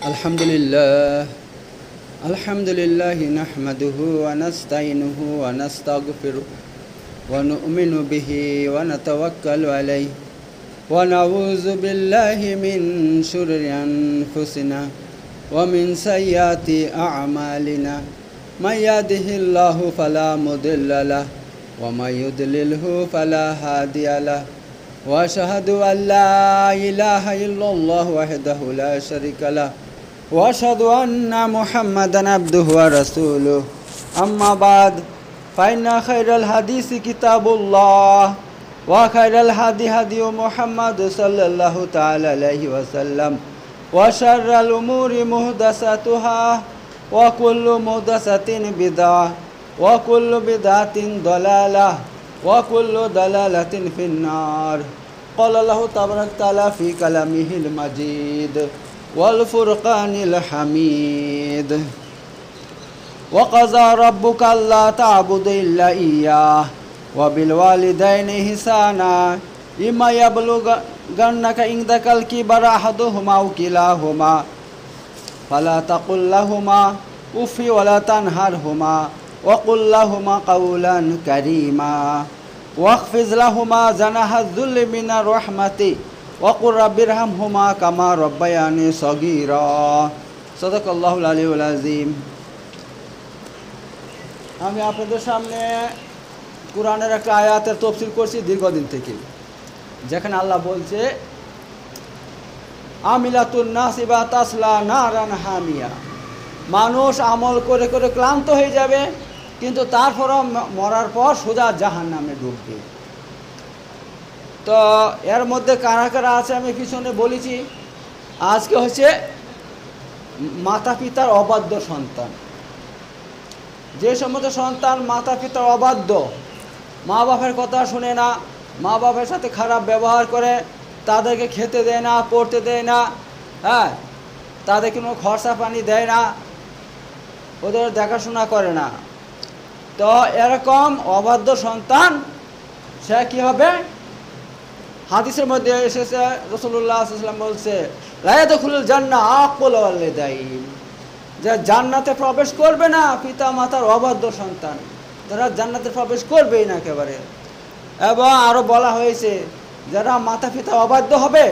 अल्हम्दुलिल्लाह नहमदुहु व नस्तईनुहु व नस्तगफिरुहु व नु'मिनु बिही व नतवक्कलु अलैहि व नऊज़ु बिल्लाहि मिन शुरुरि अनफुसिना व मिन सय्यिआति अअमालिना मन यहदिहिल्लाहु फला मुदिल्ल लहु व मन युद्लिलहु फला हादिय लहु व अशहदु अल्ला इलाहा इल्लल्लाहु वहदहु ला शरीका लहु वअशहदु अन्ना मुहम्मदन अब्दुहु व रसूलुहु अम्मा बाद फ़इन्न खैरल हदीसि किताबुल्लाह व खैरल हदी हदी मुहम्मद सल्लल्लाहु तआला अलैहि वसल्लम व शर्रल उमूरि मुहदसतुहा व कुल्लु मुहदसतिन बिदअह व कुल्लु बिदअतिन दलालह व कुल्लु दलालतिन फिन्नार क़ाल अल्लाहु तबारक तआला फ़ी कलामिहिल मजीद वल फुरक़ानिल हमीद वक़ज़ा रब्बुका अल्ला तअबुदु इल्ला इय्याह व बिल वालिदैनि इहसाना इम्मा यबलुगन्नका इंदकल किबरा अहदुहुमा अव किलाहुमा फला तक़ुल लहुमा उफ़्फ़ि वला तनहरहुमा व क़ुल लहुमा क़ौलन करीमा वख़्फ़िज़ लहुमा जनाहज़्ज़ुल्लि मिनर रहमति वक़ुल रब्बिरहमहुमा कमा रब्बयानी सगीरा सदक़ल्लाहुल अलियुल अज़ीम। আমি আপনাদের সামনে কুরআনের একটা আয়াতের তাফসীর করছি দীর্ঘদিন থেকে, যেখানে আল্লাহ বলছে আমিলাতুন নাসিবা তাসলা নারান হামিয়া, মানুষ আমল করে করে ক্লান্ত হয়ে যাবে কিন্তু তারপরও মরার পর সোজা জাহান্নামে ঢুকবে। তো এর মধ্যে কারা কারা আছে আমি পিছনে বলেছি। আজকে হচ্ছে মাতা পিতার অবাধ্য সন্তান। যে সমস্ত সন্তান মাতা পিতার অবাধ্য, মা বাপের কথা শুনে না, মা বাপের সাথে খারাপ ব্যবহার করে, তাদেরকে খেতে দেয় না, পড়তে দেয় না, হ্যাঁ, তাদের কোনো খরচা পানি দেয় না, ওদের দেখাশোনা করে না, তো এরকম অবাধ্য সন্তান সে কী হবে? হাদিসের মধ্যে এসেছে, রাসূলুল্লাহ সাল্লাল্লাহু আলাইহি ওয়াসাল্লাম বলছে লা ইয়াদখুলুল জান্নাহ আকুল ওয়ালিদাইন, যে জান্নাতে প্রবেশ করবে না পিতা মাতার অবাধ্য সন্তান, তারা জান্নাতে প্রবেশ করবেই না একেবারে। এবং আরও বলা হয়েছে যারা মাতা পিতা অবাধ্য হবে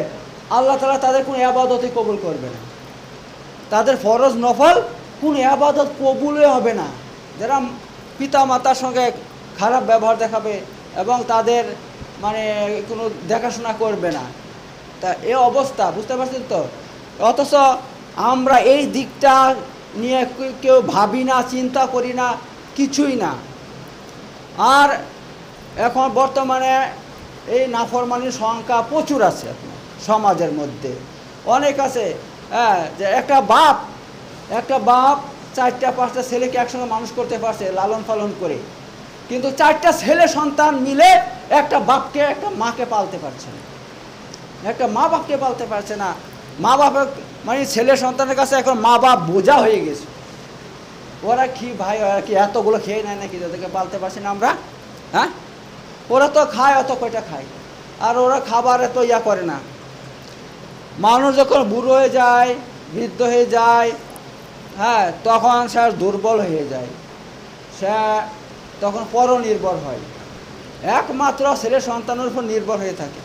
আল্লাহ তাআলা তাদের কোনো ইবাদতই কবুল করবে না, তাদের ফরজ নফল কোনো ইবাদত কবুলই হবে না। যারা পিতা মাতার সঙ্গে খারাপ ব্যবহার দেখাবে এবং তাদের মানে কোনো দেখাশোনা করবে না, তা এই অবস্থা বুঝতে পারছেন তো। অথচ আমরা এই দিকটা নিয়ে কেউ ভাবি না, চিন্তা করি না, কিছুই না। আর এখন বর্তমানে এই নাফরমানির সংখ্যা প্রচুর আছে সমাজের মধ্যে, অনেক আছে। হ্যাঁ, যে একটা বাপ 4টা 5টা ছেলেকে একসঙ্গে মানুষ করতে পারছে লালন পালন করে, কিন্তু 4টা ছেলে সন্তান মিলে একটা বাপকে একটা মাকে পালতে পারছে না, একটা মা বাপকে পালতে পারছে না। মা বাপের মানে ছেলে সন্তানের কাছে এখন মা বাপ বোঝা হয়ে গেছে। ওরা কি ভাই, ওরা কি এতগুলো খেয়ে নেয় নাকি যাদেরকে পালতে পারছি না আমরা? হ্যাঁ, ওরা তো খায়, অত কয়টা খায়, আর ওরা খাবার এত ইয়া করে না। মানুষ যখন বুড়ো হয়ে যায়, বৃদ্ধ হয়ে যায়, হ্যাঁ, তখন সে দুর্বল হয়ে যায়, সে তখন পরনির্ভর হয়, একমাত্র ছেলে সন্তানের উপর নির্ভর হয়ে থাকে।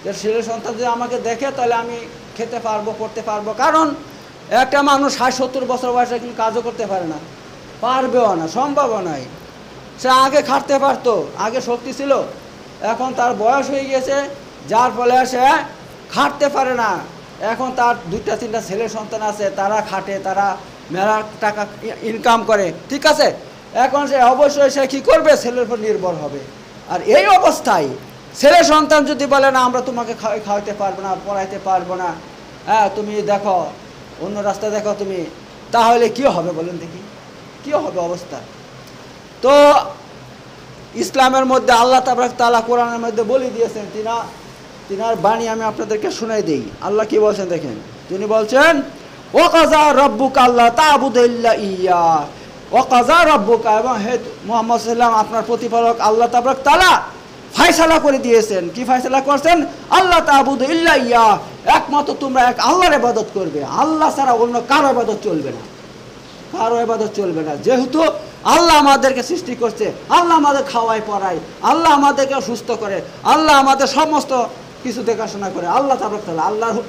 যে ছেলে সন্তান যদি আমাকে দেখে তাহলে আমি খেতে পারবো, করতে পারবো। কারণ একটা মানুষ 60-70 বছর বয়সে কিন্তু কাজও করতে পারে না, পারবেও না, সম্ভব নয়। সে আগে খাটতে পারতো, আগে শক্তি ছিল, এখন তার বয়স হয়ে গেছে, যার ফলে সে খাটতে পারে না। এখন তার 2-3টা ছেলে সন্তান আছে, তারা খাটে, তারা মেলা টাকা ইনকাম করে, ঠিক আছে। এখন সে অবশ্যই সে কী করবে? ছেলের উপর নির্ভর হবে। আর এই অবস্থায় ছেলে সন্তান যদি বলে না আমরা তোমাকে খাওয়াইতে পারবো না, পড়াইতে পারবো না, হ্যাঁ, তুমি দেখো অন্য রাস্তা দেখো তুমি, তাহলে কী হবে বলেন দেখি, কী হবে অবস্থা? তো ইসলামের মধ্যে আল্লাহ তাবারক তাআলা কোরআনের মধ্যে বলে দিয়েছেন, তিনার বাণী আমি আপনাদেরকে শুনাই দিই। আল্লাহ কি বলছেন দেখেন, তিনি বলছেন ওয়াকাযা রাব্বুকা আল্লা তা'বুদু ইল্লা ইয়্যাহ, ওয়াকাযা রাব্বুকা, এবং হে মুহাম্মদ সাল্লাল্লাহু আলাইহি ওয়াসাল্লাম আপনার প্রতিপালক আল্লাহ তাবারক তাআলা ফায়সালা করে দিয়েছেন। কি ফায়সালা করছেন? আল্লাহ তা'বুদু ইল্লা ইয়া, একমাত্র তোমরা এক আল্লাহর ইবাদত করবে, আল্লাহ ছাড়া অন্য কারো ইবাদত চলবে না, কারো ইবাদত চলবে না। যেহেতু আল্লাহ আমাদেরকে সৃষ্টি করছে, আল্লাহ আমাদের খাওয়ায় পড়ায়, আল্লাহ আমাদেরকে সুস্থ করে, আল্লাহ আমাদের সমস্ত কিছু দেখাশোনা করে, আল্লাহ তাআলা আল্লাহর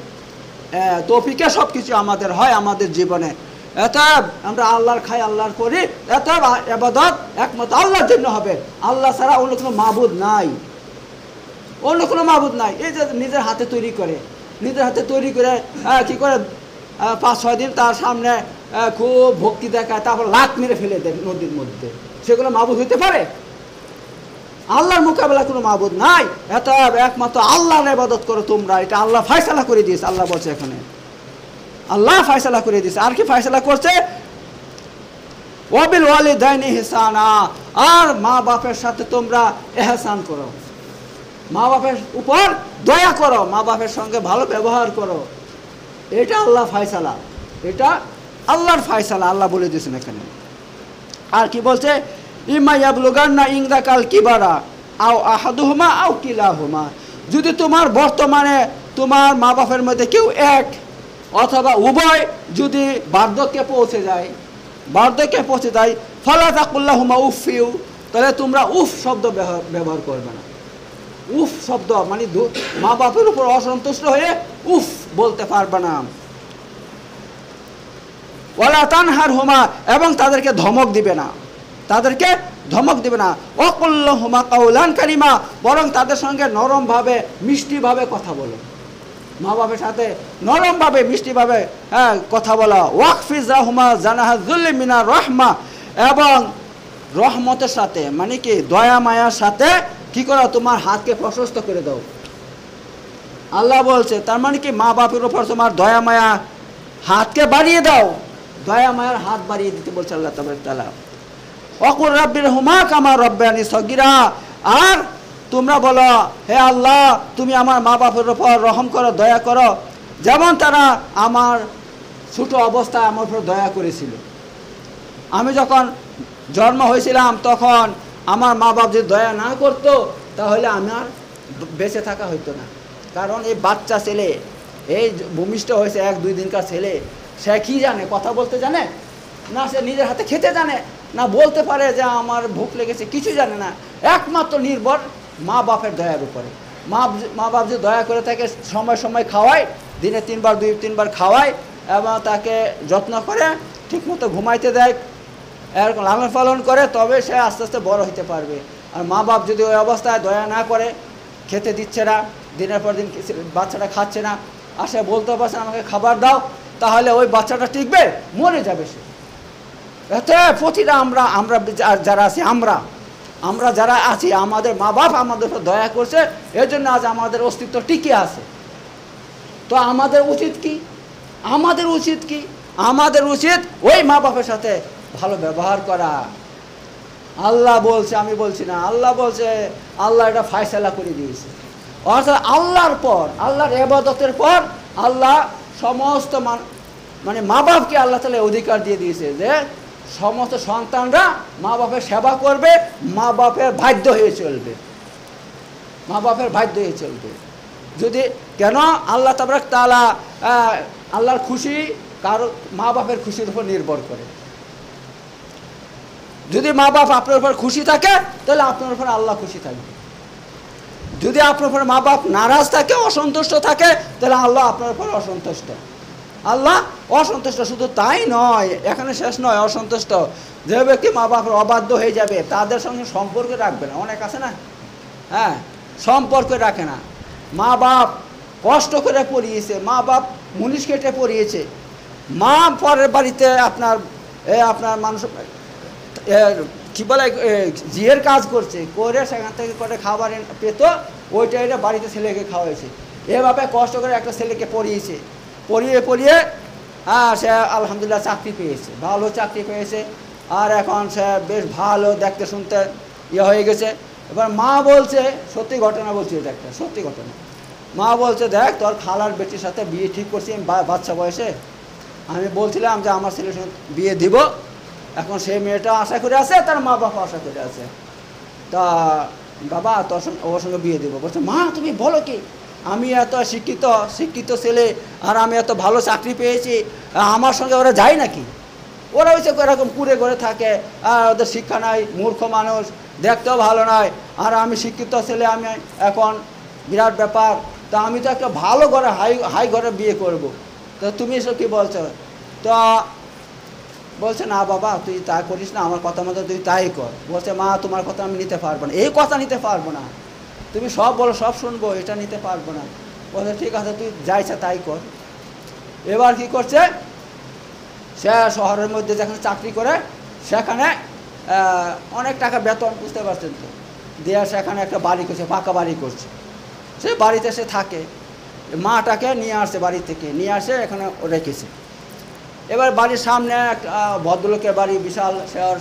তৌফিকে সব কিছু আমাদের হয় আমাদের জীবনে। অতএব আমরা আল্লাহর খাই, আল্লাহর করি, অতএব ইবাদত একমাত্র আল্লাহর জন্য হবে, আল্লাহ ছাড়া অন্য কোনো মাবুদ নাই, অন্য কোনো মাবুদ নাই। এই যে নিজের হাতে তৈরি করে, নিজের হাতে তৈরি করে কি করে 5-6 দিন তার সামনে খুব ভক্তি দেখায়, তারপর লাত মেরে ফেলে দেয় নদীর মধ্যে, সেগুলো মাবুদ হইতে পারে? আল্লাহর মোকাবেলা কোনো মাবুদ নাই। অতএব একমাত্র আল্লাহর ইবাদত করো তোমরা, এটা আল্লাহ ফায়সালা করে দিয়েছে। আল্লাহ বলছে এখানে, আল্লাহ ফায়সালা করে দিয়েছে। আর কি ফায়সালা করছে? ওয়াবিল ওয়ালিদাইনি ইহসানা, আর মা বাপের সাথে তোমরা ইহসান করো, মা বাপের উপর দয়া করো, মা বাপের সঙ্গে ভালো ব্যবহার করো। এটা আল্লাহ ফায়সালা, এটা আল্লাহর ফায়সালা, আল্লাহ বলে দিয়েছেন এখানে। আর কি বলছে? ইম্মা ইয়াবলুগান্না ইনদাকাল কিবারা আও আহাদুহুমা আও কিলাহুমা, যদি তোমার বর্তমানে তোমার মা বাপের মধ্যে কেউ এক অথবা উভয় যদি বার্ধক্যে পৌঁছে যায়, বার্ধক্যে পৌঁছে যায়, ফালা তাকুল্লাহুমা উফিউ, তাহলে তোমরা উফ শব্দ ব্যবহার করবে না। উফ শব্দ মানে মা বাপের উপর অসন্তুষ্ট হয়ে উফ বলতে পারবে না। ওয়ালা তানহারহুমা, এবং তাদেরকে ধমক দিবে না, তাদেরকে ধমক দিবে না। ওয়াকুল্লাহুমা কাওলান কারিমা, বরং তাদের সঙ্গে নরমভাবে মিষ্টিভাবে কথা বলো, মা বাপের সাথে নরমভাবে মিষ্টিভাবে কথা বলা। ওয়াকফিজ লাহুমা জানাহা যুল্লি মিনার রহমা, এবং রহমতের সাথে মানে কি দয়া মায়ার সাথে কি করো? তোমার হাতকে প্রশস্ত করে দাও। আল্লাহ বলছে তার মানে কি মা বাপের উপর তোমার দয়া মায়া হাতকে বাড়িয়ে দাও, দয়া মায়ার হাত বাড়িয়ে দিতে বলছে আল্লাহ তাআলা। ওয়াকুর রাব্বিরহুমা কামা রাব্বায়ানি সগীরা, আর তোমরা বলো হে আল্লাহ তুমি আমার মা বাপের উপর রহম করো, দয়া করো, যেমন তারা আমার ছোট অবস্থায় আমার উপর দয়া করেছিল। আমি যখন জন্ম হয়েছিলাম তখন আমার মা বাপ যদি দয়া না করতো তাহলে আমার বেঁচে থাকা হইতো না। কারণ এই বাচ্চা ছেলে, এই ভূমিষ্ঠ হয়েছে 1-2 দিনকার ছেলে, সে কি জানে? কথা বলতে জানে না, সে নিজের হাতে খেতে জানে না, বলতে পারে যে আমার ভুখ লেগেছে, কিছু জানে না। একমাত্র নির্ভর মা বাপের দয়ার উপরে। মা বাপ যে দয়া করে তাকে সময় সময় খাওয়ায়, দিনে 3বার 2-3বার খাওয়ায়, এবং তাকে যত্ন করে ঠিকমতো ঘুমাইতে দেয়, এরকম লালন পালন করে, তবে সে আস্তে আস্তে বড় হতে পারবে। আর মা বাপ যদি ওই অবস্থায় দয়া না করে, খেতে দিচ্ছে না, দিনের পর দিন বাচ্চাটা খাচ্ছে না, আর সে বলতে পারছে আমাকে খাবার দাও, তাহলে ওই বাচ্চাটা টিকবে? মরে যাবে সে। এতে প্রতিটা আমরা যারা আছি, আমরা যারা আছি, আমাদের মা বাপ আমাদের উপর দয়া করছে, এর জন্য আজ আমাদের অস্তিত্ব টিকে আছে। তো আমাদের উচিত কি? আমাদের উচিত ওই মা বাপের সাথে ভালো ব্যবহার করা। আল্লাহ বলছে, আমি বলছি না, আল্লাহ বলছে, আল্লাহ এটা ফায়সালা করে দিয়েছে। অর্থাৎ আল্লাহর পর, আল্লাহর ইবাদতের পর আল্লাহ সমস্ত মানে মা বাপকে আল্লাহ তাআলা অধিকার দিয়ে দিয়েছে যে সমস্ত সন্তানরা মা বাপের সেবা করবে, মা বাপের বাধ্য হয়ে চলবে, মা বাপের বাধ্য হয়ে চলবে। যদি কেন? আল্লাহ তাআলা আল্লাহর খুশি কারো মা বাপের খুশির উপর নির্ভর করে। যদি মা বাপ আপনার উপর খুশি থাকে তাহলে আপনার উপর আল্লাহ খুশি থাকবে। যদি আপনার উপর মা বাপ নারাজ থাকে, অসন্তুষ্ট থাকে, তাহলে আল্লাহ আপনার উপর অসন্তুষ্ট। আল্লাহ অসন্তুষ্ট। শুধু তাই নয়, এখানে শেষ নয় অসন্তুষ্ট। যে ব্যক্তি মা বাপের অবাধ্য হয়ে যাবে তাদের সঙ্গে সম্পর্ক রাখবে না। অনেক আছে না, সম্পর্ক রাখে না। মা বাপ কষ্ট করে পড়িয়েছে, মা বাপ মুনিশ কেটে পড়িয়েছে, মা পরের বাড়িতে আপনার মানুষ কি বলে জিয়ের কাজ করছে, করে সেখান থেকে করে খাবার পেত, ওইটা এটা বাড়িতে ছেলেকে খাওয়াইছে। এভাবে কষ্ট করে একটা ছেলেকে পড়িয়ে সে আলহামদুলিল্লাহ চাকরি পেয়েছে, ভালো চাকরি পেয়েছে, আর এখন সে বেশ ভালো দেখতে শুনতে হয়ে গেছে। এবার মা বলছে, সত্যি ঘটনা বলছি, এটা একটা সত্যি ঘটনা। মা বলছে, দেখ তোর খালার বেটির সাথে বিয়ে ঠিক করছি আমি বাচ্চা বয়সে, আমি বলছিলাম যে আমার ছেলের সঙ্গে বিয়ে দিব, এখন সেই মেয়েটা আশা করে আছে, তার মা বাবা আশা করে আছে। তা বাবা তোর সঙ্গে ওর সঙ্গে বিয়ে দেবো। বলছে মা তুমি বলো কি, আমি এত শিক্ষিত ছেলে আর আমি এত ভালো চাকরি পেয়েছি, আমার সঙ্গে ওরা যায় নাকি? ওরা হচ্ছে এরকম কুড়ে করে থাকে, আর ওদের শিক্ষা নাই, মূর্খ মানুষ, দেখতেও ভালো নয়। আর আমি শিক্ষিত ছেলে, আমি এখন বিরাট ব্যাপার, তা আমি তো একটা ভালো ঘরে হাই ঘরে বিয়ে করব। তো তুমি এসব কী বলছো? তো বলছে না বাবা তুই তা করিস না, আমার কথা মতো তুই তাই কর। বলছে মা তোমার কথা আমি নিতে পারবো না, এই কথা নিতে পারবো না, তুমি সব বলো সব শুনবো, এটা নিতে পারবো না। বলছে ঠিক আছে তুই যা ইচ্ছা তাই কর। এবার কি করছে, সে শহরের মধ্যে যেখানে চাকরি করে সেখানে অনেক টাকা বেতন, বুঝতে পারছেন তো, দিয়ে সেখানে একটা বাড়ি করছে, পাকা বাড়ি করছে। সে বাড়িতে সে থাকে, মাটাকে নিয়ে আসছে, বাড়ি থেকে নিয়ে আসে এখানে রেখেছে। এবার বাড়ির সামনে এক ভদ্রলোকের বাড়ি, বিশাল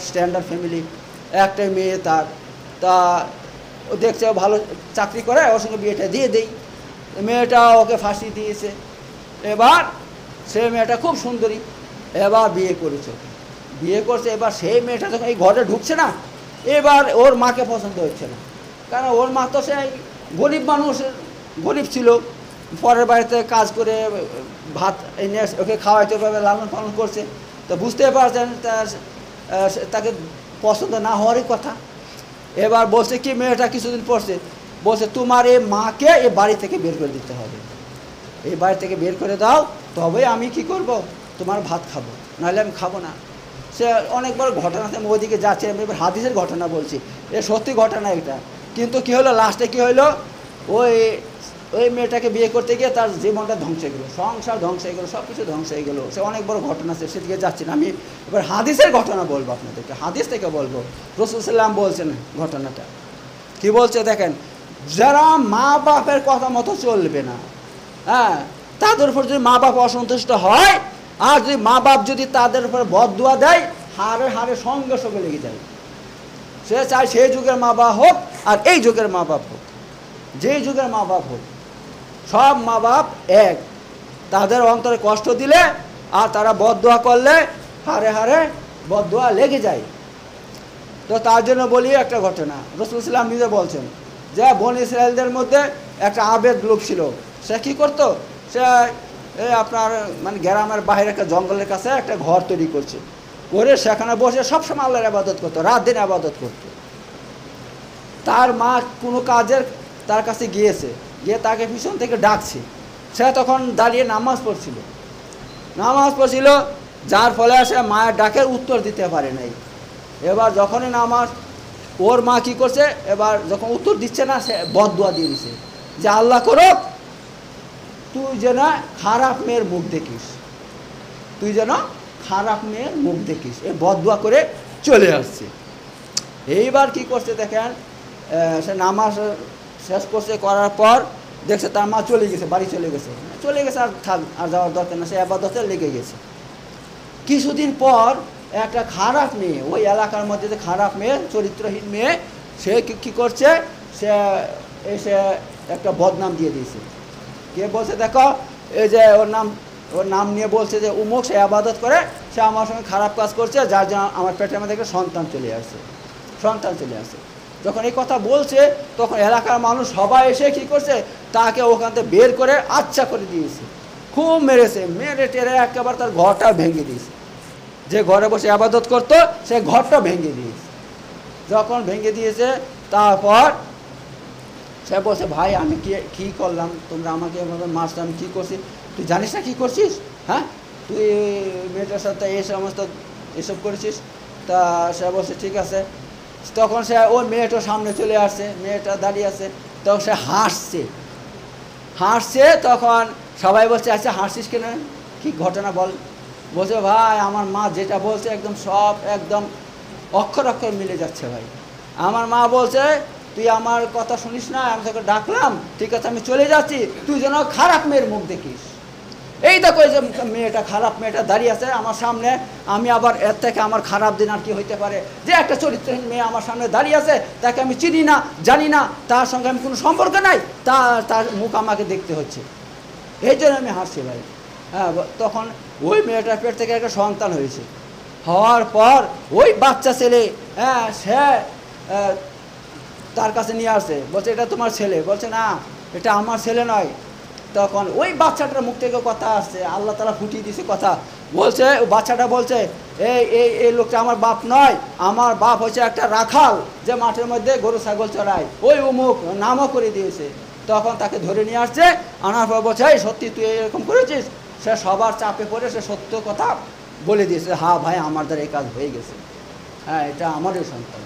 স্ট্যান্ডার্ড ফ্যামিলি, একটাই মেয়ে তার। তা ও দেখছে ভালো চাকরি করে, ওর সঙ্গে বিয়েটা দিয়ে দেই। মেয়েটা ওকে ফাঁসি দিয়েছে। এবার সে মেয়েটা খুব সুন্দরী, এবার বিয়ে করেছে, বিয়ে করছে। এবার সেই মেয়েটা যখন এই ঘরে ঢুকছে না, এবার ওর মাকে পছন্দ হচ্ছে না, কারণ ওর মা তো সেই গরিব মানুষ, গরিব ছিল, পরের বাড়িতে কাজ করে ভাত এনে ওকে খাওয়াইতে হবে, লালন পালন করছে। তো বুঝতে পারছেন তাকে পছন্দ না হওয়ারই কথা। এবার বলছে কি, মেয়েটা কিছুদিন পড়ছে, বলছে তোমার এই মাকে এই বাড়ি থেকে বের করে দিতে হবে, এই বাড়ি থেকে বের করে দাও, তবে আমি কি করব, তোমার ভাত খাবো, নাহলে আমি খাবো না। সে অনেক বড় ঘটনাতে আমি ওইদিকে যাচ্ছি, আমি এবার হাদিসের ঘটনা বলছি, এ সত্যি ঘটনা এটা। কিন্তু কী হলো, লাস্টে কী হলো, ওই মেয়েটাকে বিয়ে করতে গিয়ে তার জীবনটা ধ্বংস হয়ে গেলো, সংসার ধ্বংস হয়ে গেলো, সব কিছু ধ্বংস হয়ে গেলো। সে অনেক বড় ঘটনা, সেদিকে যাচ্ছি না আমি। এবার হাদিসের ঘটনা বলবো আপনাদেরকে, হাদিস থেকে বলবো। রাসূল সাল্লাল্লাহু আলাইহি ওয়াসাল্লাম বলছেন ঘটনাটা কি বলছে দেখেন, যারা মা বাপের কথা মতো চলবে না, হ্যাঁ, তাদের উপর যদি মা বাপ অসন্তুষ্ট হয়, আর যদি মা বাপ যদি তাদের উপর বদদুয়া দেয়, হাড়ে হাড়ে সঙ্গে সঙ্গে লেগে যায়। সে চায় সেই যুগের মা বাপ হোক আর এই যুগের মা বাপ হোক, যেই যুগের মা বাপ হোক, সব মা বাপ এক। তাদের অন্তরে কষ্ট দিলে আর তারা বদদুয়া করলে হাড়ে হাড়ে বদদুয়া লেগে যায়। তো তার জন্য বলি একটা ঘটনা, রাসূল সাল্লাল্লাহু আলাইহি ওয়াসাল্লাম নিজে বলছেন যে বনী ইসরাঈলদের মধ্যে একটা আবেদ লোক ছিল। সে কী করতো, সে আপনার মানে গ্রামের বাইরে একটা জঙ্গলের কাছে একটা ঘর তৈরি করছে, করে সেখানে বসে সবসময় আল্লাহর ইবাদত করতো, রাত দিন ইবাদত করতো। তার মা কোনো কাজের তার কাছে গিয়েছে, গিয়ে তাকে পিছন থেকে ডাকছে। সে তখন দাঁড়িয়ে নামাজ পড়ছিল, যার ফলে সে মায়ের ডাকের উত্তর দিতে পারে নাই। এবার যখনই নামাজ, ওর মা কী করছে, এবার যখন উত্তর দিচ্ছে না, সে বদদুয়া দিয়ে দিছে যে আল্লাহ করুক তুই যেন খারাপ মেয়ের মুখ দেখিস, তুই যেন খারাপ মেয়ের মুখ দেখিস, এই বদদুয়া করে চলে আসছে। এইবার কি করছে দেখেন, সে নামাজ শেষ করছে, করার পর দেখছে তার মা চলে গেছে, বাড়ি চলে গেছে, আর থাক, আর যাওয়ার দরকার না, সে ইবাদতে লেগে গেছে। কিছুদিন পর একটা খারাপ মেয়ে, ওই এলাকার মধ্যে যে খারাপ মেয়ে, চরিত্রহীন মেয়ে, সে কী করছে, সে এসে একটা বদনাম দিয়ে দিয়েছে। কে বলছে দেখো, এই যে ওর নাম নিয়ে বলছে যে উমুক, সে ইবাদত করে, সে আমার সঙ্গে খারাপ কাজ করছে, যার জন্য আমার পেটের মধ্যে একটা সন্তান চলে আসে। যখন এই কথা বলছে, তখন এলাকার মানুষ সবাই এসে কী করছে, তাকে ওখান থেকে বের করে আচ্ছা করে দিয়েছে, খুব মেরেছে, মেরে টেরে একেবারে তার ঘরটা ভেঙে দিয়েছে। যে ঘরে বসে ইবাদত করতো, সে ঘরটা ভেঙে দিয়েছে। যখন ভেঙে দিয়েছে, তারপর সে বলছে ভাই আমি কী করলাম, তোমরা আমাকে এভাবে মারছো, আমি কী করছি, তুই জানিস না কী করছিস, হ্যাঁ, তুই মেয়েটার সাথে এসব করেছিস। তা সে বলছে ঠিক আছে। তখন সে ওই মেয়েটার সামনে চলে আসছে, মেয়েটা দাঁড়িয়ে আছে, তখন সে হাসছে। তখন সবাই বলছে আচ্ছা হাসছিস কেন, কী ঘটনা বল। বলছে ভাই আমার মা যেটা বলছে একদম সব একদম অক্ষর অক্ষর মিলে যাচ্ছে ভাই। আমার মা বলছে তুই আমার কথা শুনিস না, আমি তোকে ডাকলাম, ঠিক আছে আমি চলে যাচ্ছি, তুই যেন খারাপ মেয়ের মুখ দেখিস। এই দেখো এই যে মেয়েটা, খারাপ মেয়েটা দাঁড়িয়ে আছে আমার সামনে, আমি আবার এর থেকে আমার খারাপ দিন আর কি হইতে পারে, যে একটা চরিত্রহীন মেয়ে আমার সামনে দাঁড়িয়ে আছে, তাকে আমি চিনি না, জানি না, তার সঙ্গে আমি কোনো সম্পর্ক নাই, তার মুখ আমাকে দেখতে হচ্ছে, এই জন্য আমি হাসছি ভাই। হ্যাঁ, তখন ওই মেয়েটার পেট থেকে একটা সন্তান হয়েছে, হওয়ার পর ওই বাচ্চা ছেলে, হ্যাঁ, সে তার কাছে নিয়ে আসে, বলছে এটা তোমার ছেলে, বলছে না এটা আমার ছেলে নয়। তখন ওই বাচ্চাটার মুখ থেকে কথা আসছে, আল্লাহ তাআলা ফুটিয়ে দিয়েছে কথা, বলছে বাচ্চাটা বলছে এই এই এই লোকটা আমার বাপ নয়, আমার বাপ হচ্ছে একটা রাখাল যে মাঠের মধ্যে গরু ছাগল চড়ায়, ওই অমুক নামও করে দিয়েছে। তখন তাকে ধরে নিয়ে আসছে, আনার পর বলছে এই সত্যি তুই এরকম করেছিস? সে সবার চাপে পড়ে সে সত্য কথা বলে দিয়েছে, হ্যাঁ ভাই আমার দ্বারা এই কাজ হয়ে গেছে, হ্যাঁ এটা আমারই সন্তান।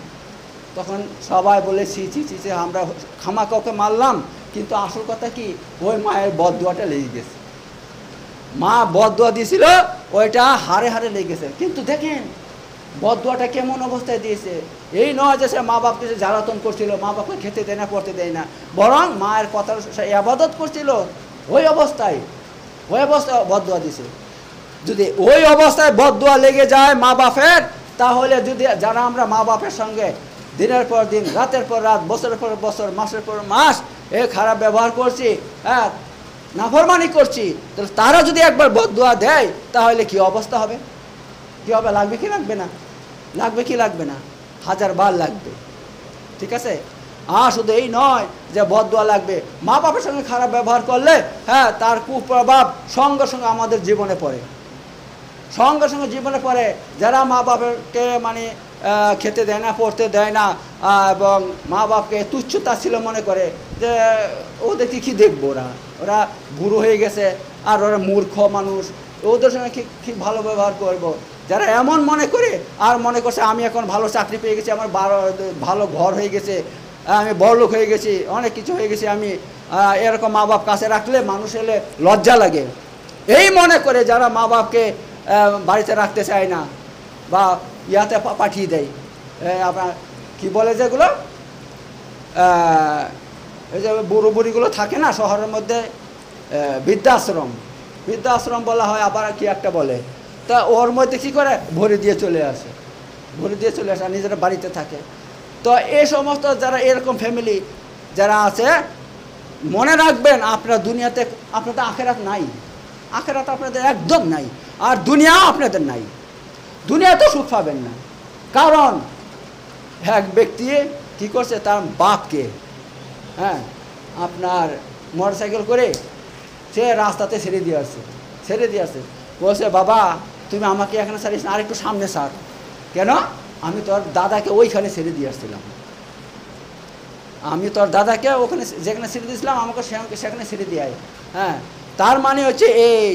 তখন সবাই বলে ছি ছি ছি ছি, আমরা খামাকা ওকে মারলাম, কিন্তু আসল কথা কি ওই মায়ের বদদুয়াটা লেগে গেছে, মা বদদুয়া দিয়েছিল ওইটা হাড়ে হাড়ে লেগে গেছে। কিন্তু দেখেন বদদুয়াটা কেমন অবস্থায় দিয়েছে, এই নয় যে সে মা বাপকে সে জ্বালাতন করছিল, মা বাপকে খেতে দেয় না পড়তে দেয় না, বরং মায়ের কথা সে ইবাদত করছিল, ওই অবস্থায় বদদুয়া দিয়েছে। যদি ওই অবস্থায় বদদুয়া লেগে যায় মা বাপের, তাহলে যদি যারা আমরা মা বাপের সঙ্গে দিনের পর দিন, রাতের পর রাত, বছরের পর বছর, মাসের পর মাস এ খারাপ ব্যবহার করছি, হ্যাঁ নাফরমানি করছি, তাহলে তারা যদি একবার বদদুয়া দেয় তাহলে কি অবস্থা হবে? কি হবে? লাগবে কি লাগবে না? লাগবে কি লাগবে না? 1000 বার লাগবে। ঠিক আছে? আর শুধু এই নয় যে বদদুয়া লাগবে, মা বাপের সঙ্গে খারাপ ব্যবহার করলে হ্যাঁ তার কুপ্রভাব সঙ্গে সঙ্গে আমাদের জীবনে পড়ে, সঙ্গে সঙ্গে জীবনে পড়ে। যারা মা বাপকে মানে খেতে দেয় না, পড়তে দেয় না, এবং মা বাপকে তুচ্ছ তাচ্ছিল্য মনে করে যে ওদেরকে কি দেখবো, ওরা বুড়ো হয়ে গেছে আর ওরা মূর্খ মানুষ, ওদের সঙ্গে কি ভালো ব্যবহার করব। যারা এমন মনে করে আর মনে করছে আমি এখন ভালো চাকরি পেয়ে গেছি, আমার ভালো ঘর হয়ে গেছে, আমি বড়লোক হয়ে গেছি, অনেক কিছু হয়ে গেছি আমি, এরকম মা বাপ কাছে রাখলে মানুষ এলে লজ্জা লাগে, এই মনে করে যারা মা বাপকে বাড়িতে রাখতে চায় না বা ইয়াতে পাঠিয়ে দেয়, আপনার কি বলে যেগুলো এই যে বুড়ো বুড়িগুলো থাকে না শহরের মধ্যে, বৃদ্ধাশ্রম বলা হয়, আবার কি একটা বলে, তা ওর মধ্যে কী করে ভরে দিয়ে চলে আসে আর নিজেরা বাড়িতে থাকে। তো এই সমস্ত যারা এরকম ফ্যামিলি যারা আছে, মনে রাখবেন আপনার দুনিয়াতে আপনাদের আখেরাত নাই, আখেরাত আপনাদের একদম নাই, আর দুনিয়াও আপনাদের নাই, দুনিয়াতে সুখ পাবেন না। কারণ এক ব্যক্তি কী করছে, তার বাপকে হ্যাঁ আপনার মোটরসাইকেল করে সে রাস্তাতে ছেড়ে দিয়ে আসছে, বলছে বাবা তুমি আমাকে এখানে ছাড়িস না, আর একটু সামনে ছাড়। কেন? আমি তোর দাদাকে ওইখানে ছেড়ে দিয়ে আসছিলাম, আমি তোর দাদাকে ওখানে যেখানে ছেড়ে দিয়েছিলাম আমাকে সেখানে ছেড়ে দিয়ে আয়। হ্যাঁ, তার মানে হচ্ছে এই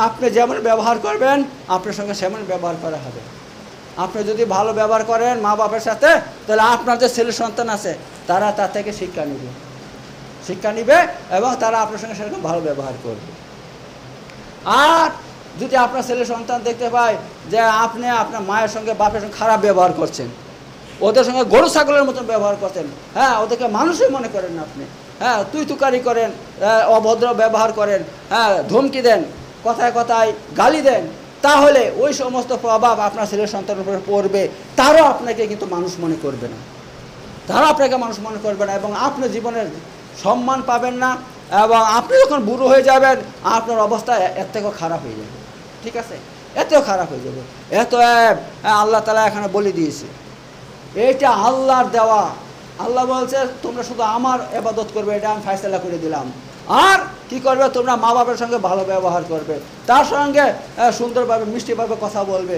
আপনি যেমন ব্যবহার করবেন আপনার সঙ্গে সেমন ব্যবহার করা হবে। আপনি যদি ভালো ব্যবহার করেন মা বাপের সাথে, তাহলে আপনার যে ছেলে সন্তান আছে তারা তার থেকে শিক্ষা নিবে এবং তারা আপনার সঙ্গে সেরকম ভালো ব্যবহার করবে। আর যদি আপনার ছেলে সন্তান দেখতে পায় যে আপনি আপনার মায়ের সঙ্গে বাপের সঙ্গে খারাপ ব্যবহার করছেন, ওদের সঙ্গে গরু ছাগলের মতন ব্যবহার করছেন, হ্যাঁ ওদেরকে মানুষই মনে করেন না আপনি, হ্যাঁ তুই তুকারি করেন, অভদ্র ব্যবহার করেন, হ্যাঁ ধমকি দেন, কথায় কথায় গালি দেন, তাহলে ওই সমস্ত প্রভাব আপনার ছেলের সন্তানের উপরে পড়বে, তারাও আপনাকে কিন্তু মানুষ মনে করবে না, এবং আপনি জীবনের সম্মান পাবেন না, এবং আপনি যখন বুড়ো হয়ে যাবেন আপনার অবস্থা এর থেকেও খারাপ হয়ে যাবে। ঠিক আছে? এতেও খারাপ হয়ে যাবে। আল্লাহ তাআলা এখানে বলে দিয়েছে, এইটা আল্লাহর দেওয়া। আল্লাহ বলছে তোমরা শুধু আমার ইবাদত করবে, এটা আমি ফয়সালা করে দিলাম। আর কি করবে? তোমরা মা বাবার সঙ্গে ভালো ব্যবহার করবে, তার সঙ্গে সুন্দরভাবে মিষ্টিভাবে কথা বলবে,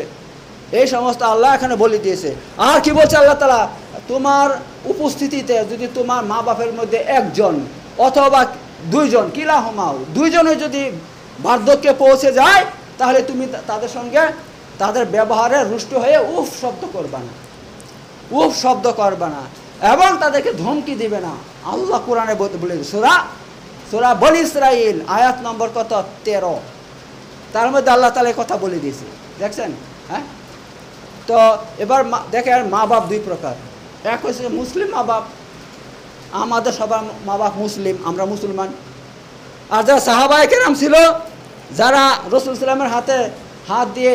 এই সমস্ত আল্লাহ এখানে বলে দিয়েছে। আর কি বলছে আল্লাহ তাআলা? তোমার উপস্থিতিতে যদি তোমার মা বাপের মধ্যে একজন অথবা দুইজন, কিলাহুমাও দুইজনে যদি বার্ধক্যে পৌঁছে যায়, তাহলে তুমি তাদের সঙ্গে তাদের ব্যবহারে রুষ্ট হয়ে উফ শব্দ করবে না এবং তাদেরকে ধমকি দিবে না। আল্লাহ কোরআনে বলে সূরা বনী ইসরাঈল আয়াত নম্বর কত 13, তার মধ্যে আল্লাহ তাআলা কথা বলে দিয়েছে। দেখছেন? হ্যাঁ, তো এবার দেখেন মা বাপ দুই প্রকার। এক হচ্ছে মুসলিম মা বাপ, আমাদের সবার মা বাপ মুসলিম, আমরা মুসলমান। আর যারা সাহাবায়ে কেরাম ছিল, যারা রাসূল সাল্লাল্লাহু হাতে হাত দিয়ে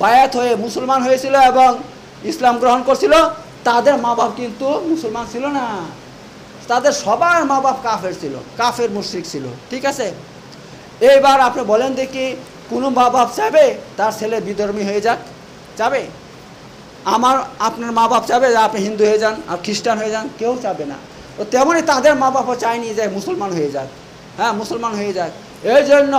বায়াত হয়ে মুসলমান হয়েছিল এবং ইসলাম গ্রহণ করছিল, তাদের মা বাপ কিন্তু মুসলমান ছিল না, তাদের সবার মা বাপ কাফের মুশরিক ছিল। ঠিক আছে? এইবার আপনি বলেন দেখি, কোনো মা বাপ চাইবে তার ছেলে বিধর্মী হয়ে যাক? আমার আপনার মা বাপ চাবে যে আপনি হিন্দু হয়ে যান আর খ্রিস্টান হয়ে যান, কেউ চাবে না। তো তেমনই তাদের মা বাপও চায়নি যে মুসলমান হয়ে যাক, হ্যাঁ মুসলমান হয়ে যাক। এই জন্য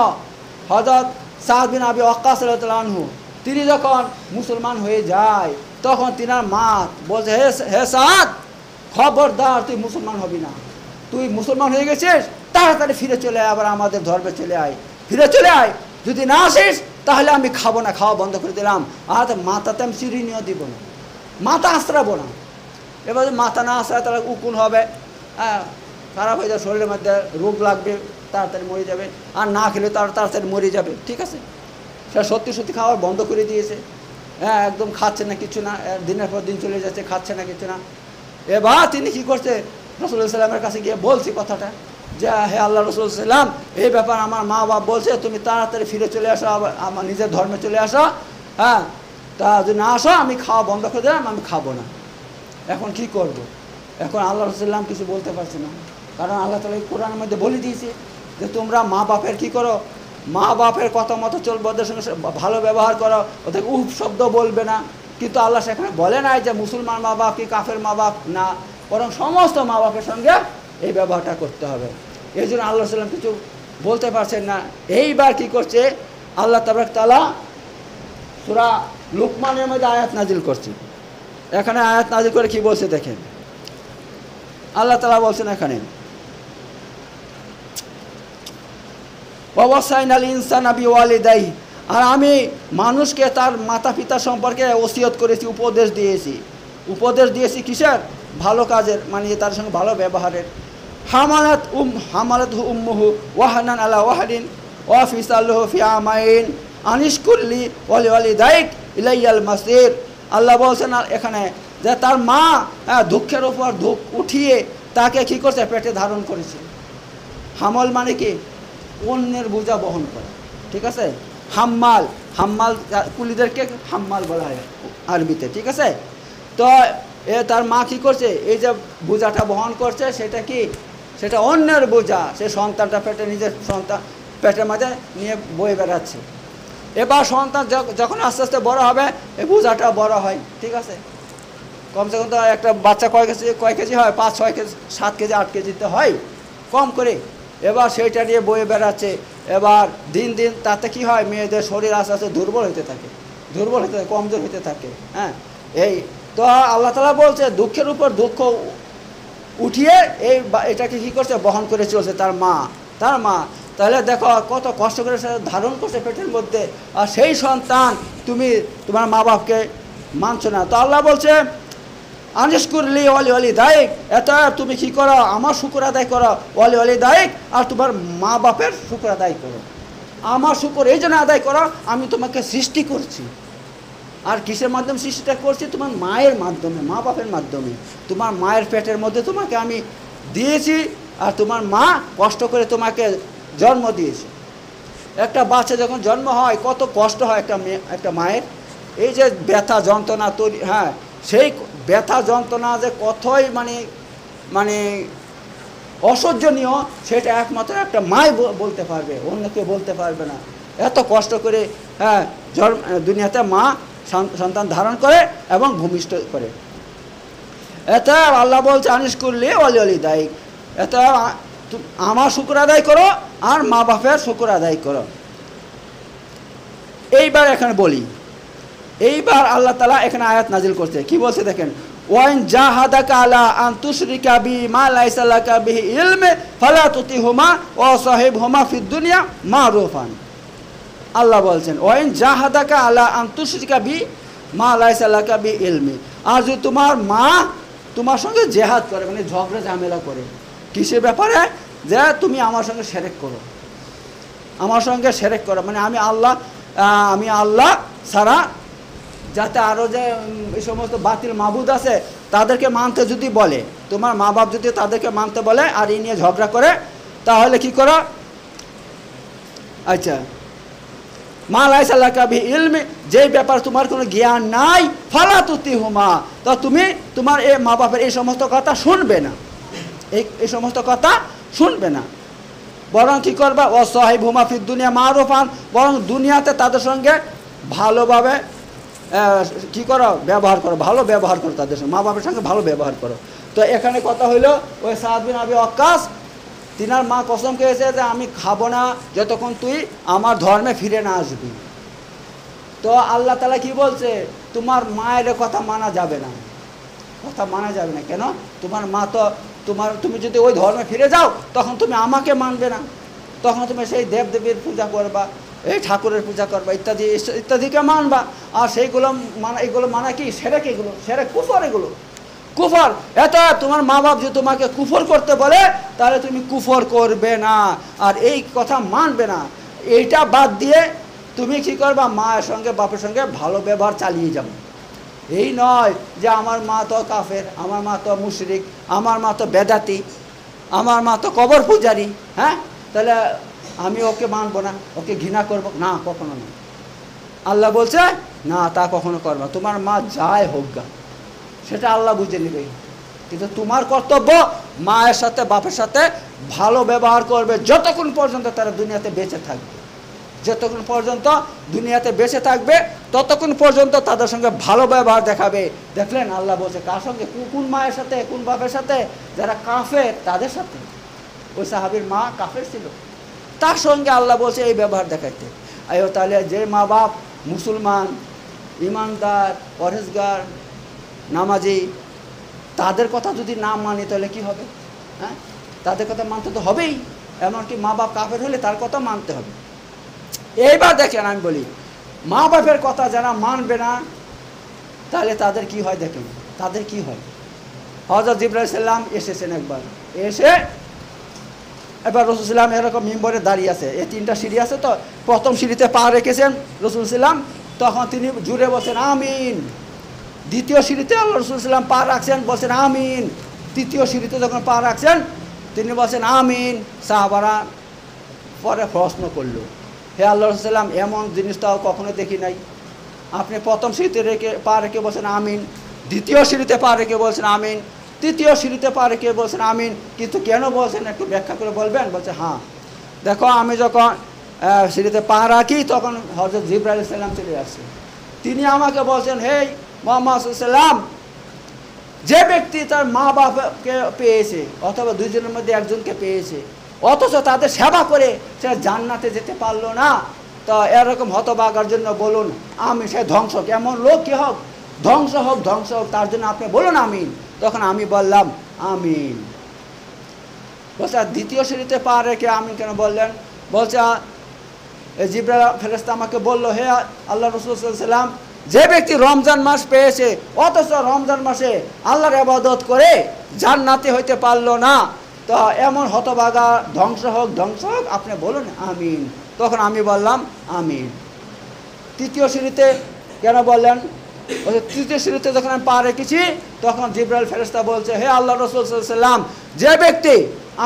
হযরত সাদ বিন আবি ওয়াক্কাস রাদিয়াল্লাহু আনহু তিনি যখন মুসলমান হয়ে যায় তখন তিনার মা বলছে, হে সাদ, খবরদার তুই মুসলমান হবি না, তুই মুসলমান হয়ে গেছিস তাড়াতাড়ি ফিরে চলে আয়, আবার আমাদের ধর্মে চলে আয়, ফিরে চলে আয়, যদি না আসিস তাহলে আমি খাবো না, খাওয়া বন্ধ করে দিলাম, আর মাথাতে আমি চিরিনিও দিব না, মাথা আশ্রাবো না। এবার মাথা না আশ্রায় তাহলে উকুন হবে, হ্যাঁ খারাপ হয়ে যাবে, শরীরের মধ্যে রোগ লাগবে, তাড়াতাড়ি মরে যাবে, আর না খেলে তাড়াতাড়ি মরে যাবে। ঠিক আছে, সে সত্যি সত্যি খাওয়ার বন্ধ করে দিয়েছে, হ্যাঁ একদম খাচ্ছে না কিছু না, দিনের পর দিন চলে যাচ্ছে, খাচ্ছে না কিছু না। এবার তিনি কী করছে, রাসূলুল্লাহ সাল্লামের কাছে গিয়ে বলছি কথাটা যে হে আল্লাহ রাসূল সাল্লাম, এই ব্যাপার আমার মা বাপ বলছে তুমি তাড়াতাড়ি ফিরে চলে আসো, আবার আমার নিজের ধর্মে চলে আসো, হ্যাঁ তা যদি না আসো আমি খাওয়া বন্ধ করে দিলাম, আমি খাবো না। এখন কি করব? এখন আল্লাহ রাসূল সাল্লাম কিছু বলতে পারছে না, কারণ আল্লাহ তাআলা কোরআনের মধ্যে বলে দিয়েছে যে তোমরা মা বাপের কী করো, মা বাপের কথা মতো চলবে, ওদের সঙ্গে ভালো ব্যবহার করো, ওদের উফ শব্দ বলবে না। কিন্তু আল্লাহ সেখানে বলে নাই যে মুসলমান মা বাপ কি কাফের মা বাপ, না, বরং সমস্ত মা বাপের সঙ্গে এই ব্যবহারটা করতে হবে। এই জন্য আল্লাহ সাল্লাম কিছু বলতে পারছেন না। এইবার কি করছে, আল্লাহ তাবারক তাআলা সূরা লুকমানের মধ্যে আয়াত নাজিল করছে। এখানে আয়াত নাজিল করে কি বলছে দেখেন, আল্লাহ তাআলা বলছেন এখানে, ওয়াসাইনাল ইনসানা বিওয়ালিদাইহি, আর আমি মানুষকে তার মাতা পিতা সম্পর্কে ওসিয়ত করেছি, উপদেশ দিয়েছি কিসের, ভালো কাজের, মানে তার সঙ্গে ভালো ব্যবহারের। হামালাত উম্মুহু ওয়াহানান আলা ওয়াহাদিন ওয়া ফিসালুহু ফি আমাইন আনিশকুরলি ওয়ালিদাইক ইলাইয়াল মাসির। আল্লাহ বলছেন এখানে যে তার মা দুঃখের উপর দুঃখ উঠিয়ে তাকে কি করছে, পেটে ধারণ করেছে। হামল মানে কি, অন্যের বোঝা বহন করা। ঠিক আছে, হাম্মাল কুলিদেরকে হাম্মাল বলা হয় আরবিতে। ঠিক আছে, তো তার মা কি করছে, এই যে বোঝাটা বহন করছে সেটা কি, সেটা অন্যের বোঝা, সে সন্তানটা পেটে, নিজের সন্তান পেটের মাঝে নিয়ে বয়ে বেড়াচ্ছে। এবার সন্তান যখন আস্তে আস্তে বড় হবে এই বোঝাটা বড় হয়। ঠিক আছে, কমসে কম তো একটা বাচ্চা কয় কেজি হয়, 5, 6 কেজি, 7 কেজি 8 কেজিতে হয় কম করে। এবার সেইটা নিয়ে বয়ে বেড়াচ্ছে। এবার দিন দিন তাতে কি হয়, মেয়েদের শরীর আস্তে আস্তে দুর্বল হতে থাকে, কমজোর হতে থাকে। হ্যাঁ, এই তো আল্লাহ তাআলা বলছে দুঃখের উপর দুঃখ উঠিয়ে এটাকে কী করছে, বহন করে চলছে তার মা। তাহলে দেখো কত কষ্ট করে সে ধারণ করছে পেটের মধ্যে, আর সেই সন্তান তুমি তোমার মা বাপকে মানছো না। তো আল্লাহ বলছে আনিশকুরলি ওয়ালিদাইক, এটা তুমি কি করো, আমার শুকর আদায় করো, ওয়ালিদাইক, আর তোমার মা বাপের শুকর আদায় করো। আমার শুকর এই জন্য আদায় করো, আমি তোমাকে সৃষ্টি করছি। আর কিসের মাধ্যমে সৃষ্টিটা করছি, তোমার মায়ের মাধ্যমে, মা বাপের মাধ্যমে। তোমার মায়ের পেটের মধ্যে তোমাকে আমি দিয়েছি, আর তোমার মা কষ্ট করে তোমাকে জন্ম দিয়েছে। একটা বাচ্চা যখন জন্ম হয় কত কষ্ট হয় একটা মায়ের, এই যে ব্যথা যন্ত্রণা তৈরি, হ্যাঁ সেই ব্যথা যন্ত্রণা যে কতই মানে অসহ্যনীয়, সেটা একমাত্র একটা মাই বলতে পারবে, অন্য কেউ বলতে পারবে না। এত কষ্ট করে হ্যাঁ দুনিয়াতে মা সন্তান ধারণ করে এবং ভূমিষ্ঠ করে। এটা আল্লাহ বলছে আনিশকুরলি ওয়ালিদাইক, এটা আমার শুকর আদায় করো আর মা বাপের শুকর আদায় করো। এইবার এখানে বলি, এইবার আল্লাহ তাআলা এখানে আয়াত নাজিল করছে, কি বলছে দেখেন, ওয়াইন জাহাদাকা আলা আন তুশরিকা বি মা লাইসা লাকা বিহি ইলম ফালা তুতিহুমা ওয়া সাহিবহুমা ফিদ দুনিয়া মারুফান। আল্লাহ বলছেন ওয়াইন জাহাদাকা আলা আন তুশরিকা বি মা লাইসা লাকা বি ইলমি, আর যদি তোমার মা তোমার সঙ্গে জেহাদ করে, মানে ঝগড়া ঝামেলা করে, কিসের ব্যাপারে, যে তুমি আমার সঙ্গে শিরক করো, মানে আমি আল্লাহ ছাড়া যাতে আরও যে এই সমস্ত বাতিল মাবুদ আছে তাদেরকে মানতে যদি বলে, তোমার মা বাপ যদি তাদেরকে মানতে বলে আর এই নিয়ে ঝগড়া করে, তাহলে কি করো, আচ্ছা মা লাইসা লাকা বিহি ইলমি, যেই ব্যাপার তোমার কোনো জ্ঞান নাই, ফালা তুতিহুমা, তো তুমি তোমার এই মা বাপের এই সমস্ত কথা শুনবে না, এই সমস্ত কথা শুনবে না, বরং কী করবা, ও সাহিবহুমা ফিদ দুনিয়া মারুফান, বরং দুনিয়াতে তাদের সঙ্গে ভালোভাবে কী করো, ব্যবহার করো, ভালো ব্যবহার করো তাদের সঙ্গে, মা বাবার সঙ্গে ভালো ব্যবহার করো। তো এখানে কথা হইলো ওই সাদ বিন আবি ওয়াক্কাস তিনার মা কসম খেয়েছে যে আমি খাবো না যতক্ষণ তুই আমার ধর্মে ফিরে না আসবি। তো আল্লাহ তাআলা কি বলছে, তোমার মায়ের কথা মানা যাবে না, কথা মানা যাবে না। কেন? তোমার মা তো তুমি যদি ওই ধর্মে ফিরে যাও তখন তুমি আমাকে মানবে না, তখন তুমি সেই দেবদেবীর পূজা করবা, এই ঠাকুরের পূজা করবা, ইত্যাদি ইত্যাদিকে মানবা। আর সেইগুলো এগুলো মানা কি সেরেক, এগুলো সেরেক, কুফর, এগুলো কুফর। এত তোমার মা বাপ যদি তোমাকে কুফর করতে বলে তাহলে তুমি কুফর করবে না আর এই কথা মানবে না। এইটা বাদ দিয়ে তুমি কী করবা, মায়ের সঙ্গে বাপের সঙ্গে ভালো ব্যবহার চালিয়ে যাবে। এই নয় যে আমার মা তো কাফের, আমার মা তো মুশরিক, আমার মা তো বেদাতি, আমার মা তো কবর পূজারি, হ্যাঁ তাহলে আমি ওকে মানবো না, ওকে ঘৃণা করবো না, কখনো না। আল্লাহ বলছে না, তা কখনো করবা। তোমার মা যাই হোক গা সেটা আল্লাহ বুঝে নেবে, কিন্তু তোমার কর্তব্য মায়ের সাথে বাপের সাথে ভালো ব্যবহার করবে যতক্ষণ পর্যন্ত তারা দুনিয়াতে বেঁচে থাকবে। যতক্ষণ পর্যন্ত দুনিয়াতে বেঁচে থাকবে ততক্ষণ পর্যন্ত তাদের সঙ্গে ভালো ব্যবহার দেখাবে। দেখলেন আল্লাহ বলছে কার সঙ্গে, কোন মায়ের সাথে, কোন বাপের সাথে, যারা কাফের তাদের সাথে। ওই সাহাবীর মা কাফের ছিল, তার সঙ্গে আল্লাহ বলছে এই ব্যবহার দেখাইতে। তাহলে যে মা বাপ মুসলমান, ইমানদার, পরহেজগার, নামাজি, তাদের কথা যদি না মানি তাহলে কি হবে? হ্যাঁ, তাদের কথা মানতে তো হবেই। এমনকি মা বাপ কাফের হলে তার কথা মানতে হবে। এইবার দেখেন আমি বলি, মা বাপের কথা যারা মানবে না তাহলে তাদের কি হয় দেখেন, তাদের কি হয়। হযরত জিবরাইল আলাইহিস সালাম এসেছেন একবার, এসে এবার রাসূল সাল্লাল্লাহু আলাইহি ওয়াসাল্লাম এরকম মিম্বরে দাঁড়িয়ে আছে, এই 3টা সিঁড়ি আছে, তো প্রথম সিঁড়িতে পা রেখেছেন রাসূল সাল্লাম, তখন তিনি জুড়ে বলছেন আমিন। দ্বিতীয় সিঁড়িতে আল্লাহ রাসূল সাল্লাম পা রাখছেন, বলছেন আমিন। তৃতীয় সিঁড়িতে যখন পা রাখছেন তিনি বলছেন আমিন। সাহাবারা পরে প্রশ্ন করলো, হে আল্লাহ রাসূল সাল্লাম, এমন জিনিস তো কখনো দেখি নাই, আপনি প্রথম সিঁড়িতে পা রেখে বলছেন আমিন, দ্বিতীয় সিঁড়িতে পা রেখে বলছেন আমিন, তৃতীয় সিঁড়িতে পা রেখে বলছেন আমিন, কিন্তু কেন বলছেন একটু ব্যাখ্যা করে বলবেন? বলছে হ্যাঁ, দেখো আমি যখন সিঁড়িতে পা রাখি তখন হযরত জিবরাইল আলাইহিস সালাম চলে আসছে। তিনি আমাকে বলছেন, হে মুহাম্মদ সাল্লাল্লাহু আলাইহি ওয়াসাল্লাম, যে ব্যক্তি তার মা বাবাকে পেয়েছে অথবা দুইজনের মধ্যে একজনকে পেয়েছে অথচ তাদের সেবা করে সে জান্নাতে যেতে পারলো না, তো এরকম হতভাগার জন্য বলুন আমি, সে ধ্বংস হোক, এমন লোক কি হোক, ধ্বংস হোক, ধ্বংস হোক, তার জন্য আপনি বলুন আমিন। তখন আমি বললাম আমিন। বলছে দ্বিতীয় সিঁড়িতে পা রেখে আমিন কেন বললেন? বলছে জিবরাইল ফেরেশতা আমাকে বললো, হে আল্লাহ রাসূল সাল্লাল্লাহু আলাইহি ওয়াসাল্লাম, যে ব্যক্তি রমজান মাস পেয়েছে অথচ রমজান মাসে আল্লাহর ইবাদত করে জান্নাতি হইতে পারলো না, তো এমন হতভাগা, ধ্বংস হোক, ধ্বংস হোক, আপনি বলুন আমিন। তখন আমি বললাম আমিন। তৃতীয় সিঁড়িতে কেন বললেন? বলছে তৃতীয় সিঁড়িতে যখন আমি পা রেখেছি তখন জিবরাইল ফেরেশতা বলছে, হে আল্লাহ রাসূল সাল্লাল্লাহু আলাইহি ওয়াসাল্লাম, যে ব্যক্তি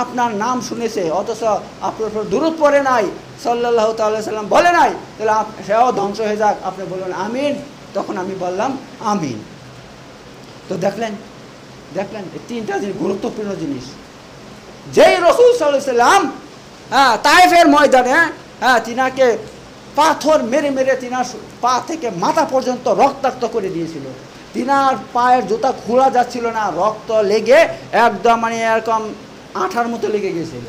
আপনার নাম শুনেছে অথচ আপনার উপর দুরূদ পড়ে নাই, সাল্লাল্লাহু তাআলা সাল্লাম বলে নাই, তাহলে সেও ধ্বংস হয়ে যাক, আপনি বলুন আমিন। তখন আমি বললাম আমিন। তো দেখলেন এই 3টা জিনিস গুরুত্বপূর্ণ জিনিস। যেই রাসূল সাল্লাল্লাহু আলাইহি ওয়াসাল্লাম তায়েফের ময়দানে তিনাকে পাথর মেরে মেরে তিনার পা থেকে মাথা পর্যন্ত রক্তাক্ত করে দিয়েছিল, তিনার পায়ের জুতা খোলা যাচ্ছিল না, রক্ত লেগে একদম মানে এরকম আঠার মতো লেগে গিয়েছিল।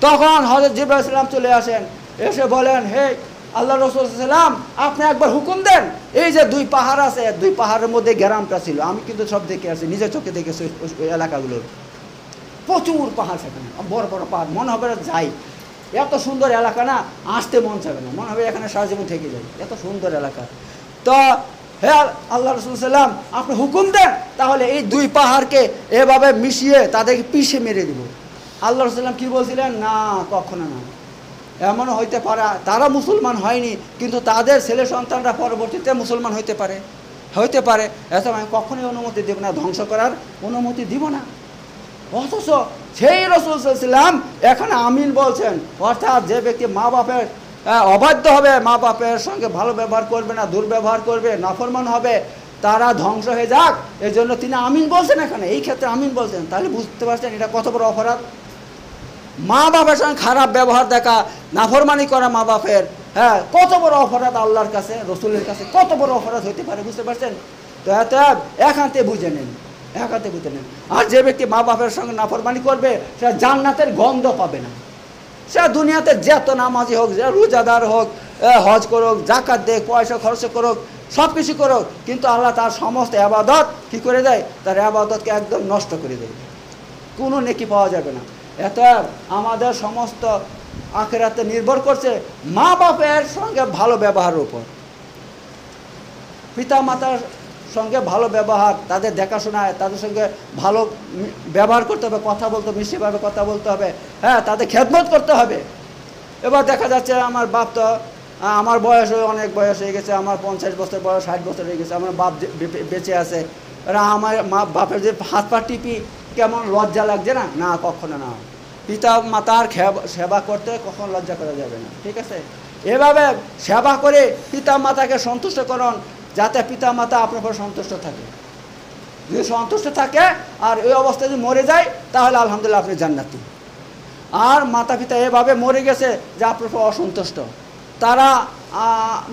তখন হযরত জিবরাইল আলাইহিস সালাম চলে আসেন, এসে বলেন, হে আল্লাহ রাসূল সাল্লাল্লাহু আলাইহি ওয়াসাল্লাম, আপনি একবার হুকুম দেন, এই যে 2 পাহাড় আছে, 2 পাহাড়ের মধ্যে গ্রামটা ছিল, আমি কিন্তু সব দেখে আসি, নিজের চোখে দেখেছি ওই এলাকাগুলোর, প্রচুর পাহাড়, সেখানে বড় বড় পাহাড়, মনে হবে যাই, এত সুন্দর এলাকা না, আসতে মন চাবে না, মনে হবে এখানে সারা জীবন থেকে যাই, এত সুন্দর এলাকা। তো হে আল্লাহ রাসূল সাল্লাল্লাহু আলাইহি ওয়াসাল্লাম, আপনি হুকুম দেন, তাহলে এই 2 পাহাড়কে এভাবে মিশিয়ে তাদেরকে পিষে মেরে দিব। আল্লাহ রাসূল সাল্লাল্লাহু আলাইহি ওয়াসাল্লাম কি বলছিলেন? না, কখনো না, এমনও হইতে পারে তারা মুসলমান হয়নি কিন্তু তাদের ছেলে সন্তানরা পরবর্তীতে মুসলমান হইতে পারে, এত আমি কখনোই অনুমতি দেব না, ধ্বংস করার অনুমতি দিব না। অথচ সেই রাসূল সাল্লাল্লাহু আলাইহি ওয়াসাল্লাম এখানে আমিন বলছেন, অর্থাৎ যে ব্যক্তি মা বাপের অবাধ্য হবে, মা বাপের সঙ্গে ভালো ব্যবহার করবে না, দুর্ব্যবহার করবে, নাফরমান হবে, তারা ধ্বংস হয়ে যাক, এই জন্য তিনি আমিন বলছেন। এখানে এই ক্ষেত্রে আমিন বলছেন, তাহলে বুঝতে পারছেন এটা কত বড় অপরাধ। মা বাবার সঙ্গে খারাপ ব্যবহার দেখা, নাফরমানি করা মা বাপের, হ্যাঁ, কত বড় অপরাধ আল্লাহর কাছে, রসুলের কাছে কত বড় অপরাধ হতে পারে, বুঝতে পারছেন? তো এত একান্তে বুঝে নেন, একান্তে বুঝে নেন। আর যে ব্যক্তি মা বাপের সঙ্গে নাফরমানি করবে সে জান্নাতের গন্ধ পাবে না। সে দুনিয়াতে যত নামাজি হোক, যে রোজাদার হোক, হজ করুক, জাকাত দেখ, পয়সা খরচ করুক, সব কিছু করুক, কিন্তু আল্লাহ তার সমস্ত আবাদত কী করে দেয়? তার আবাদতকে একদম নষ্ট করে দেয়, কোনো নেকি পাওয়া যাবে না। এত আমাদের সমস্ত আখিরাতে নির্ভর করছে মা বাপের সঙ্গে ভালো ব্যবহারের উপর। পিতা মাতার সঙ্গে ভালো ব্যবহার, তাদের দেখাশোনায়, তাদের সঙ্গে ভালো ব্যবহার করতে হবে, কথা বলতে, মিষ্টিভাবে কথা বলতে হবে, হ্যাঁ, তাদের খেদমত করতে হবে। এবার দেখা যাচ্ছে আমার বাপ তো, আমার বয়স অনেক বয়স হয়ে গেছে, আমার 50 বছর বয়স, 60 বছর হয়ে গেছে, আমার বাপ বেঁচে আছে, এরা আমার বাপের যে হাত পা টিপি কেমন লজ্জা লাগছে না? না, কখনো না। পিতা মাতার সেবা করতে কখন লজ্জা করা যাবে না, ঠিক আছে? এভাবে সেবা করে পিতা মাতাকে সন্তুষ্ট করুন, যাতে পিতা মাতা আপনার উপর সন্তুষ্ট থাকে। যদি সন্তুষ্ট থাকে আর এই অবস্থায় যদি মরে যায়, তাহলে আলহামদুলিল্লাহ আপনি জান্নাতি। আর মাতা পিতা এভাবে মরে গেছে যে আপনার উপর অসন্তুষ্ট, তারা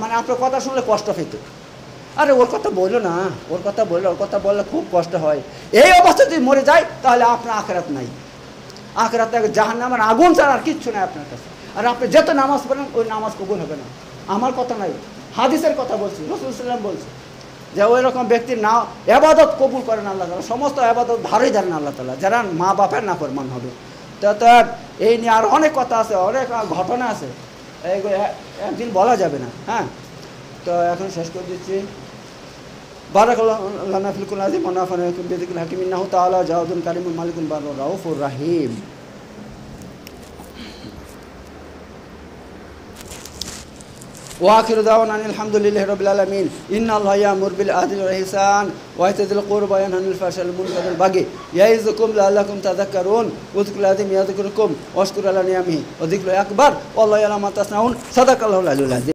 মানে আপনার কথা শুনলে কষ্ট পেত, আরে ওর কথা বললো না, ওর কথা বললো, ওর কথা বললে খুব কষ্ট হয়, এই অবস্থায় যদি মরে যায় তাহলে আপনার আখিরাত নাই। আখিরাতে জাহান্নামের আগুন ছাড়া আর কিচ্ছু নাই আপনার কাছে। আর আপনি যত নামাজ পড়েন ওই নামাজ কবুল হবে না। আমার কথা নাই, হাদিসের কথা বলছি, রাসূল সাল্লাল্লাহু আলাইহি ওয়াসাল্লাম বলছে যে ওই রকম ব্যক্তির না ইবাদত কবুল করেন আল্লাহ তাআলা, সমস্ত ইবাদত ধারই ধারেন আল্লাহ তাআলা, যারা মা বাপের নাফরমান হবে। তো এই নিয়ে আর অনেক কথা আছে, অনেক ঘটনা আছে, এইগুলো একদিন বলা যাবে না। হ্যাঁ, তো এখন শেষ করে দিচ্ছি। বারাকাল্লাহু লানা ফিল কুরআনি ওয়া নাফা'না বিযিকরিল হাকিম ইন্নাহু তাআলা জাওয়াদুন কারীমুন মালিকুন বাররুর রাউফুর রাহিম। وآخر دعوانا أن الحمد لله رب العالمين إن الله يأمر بالعدل والإحسان وإيتاء ذي القربى وينهى عن الفحشاء والمنكر والبغي يعظكم لعلكم تذكرون واذكروا الله العظيم يذكركم واشكروا على نعمه وذكره أكبر والله يعلم ما تصنعون صدق الله العلي العظيم.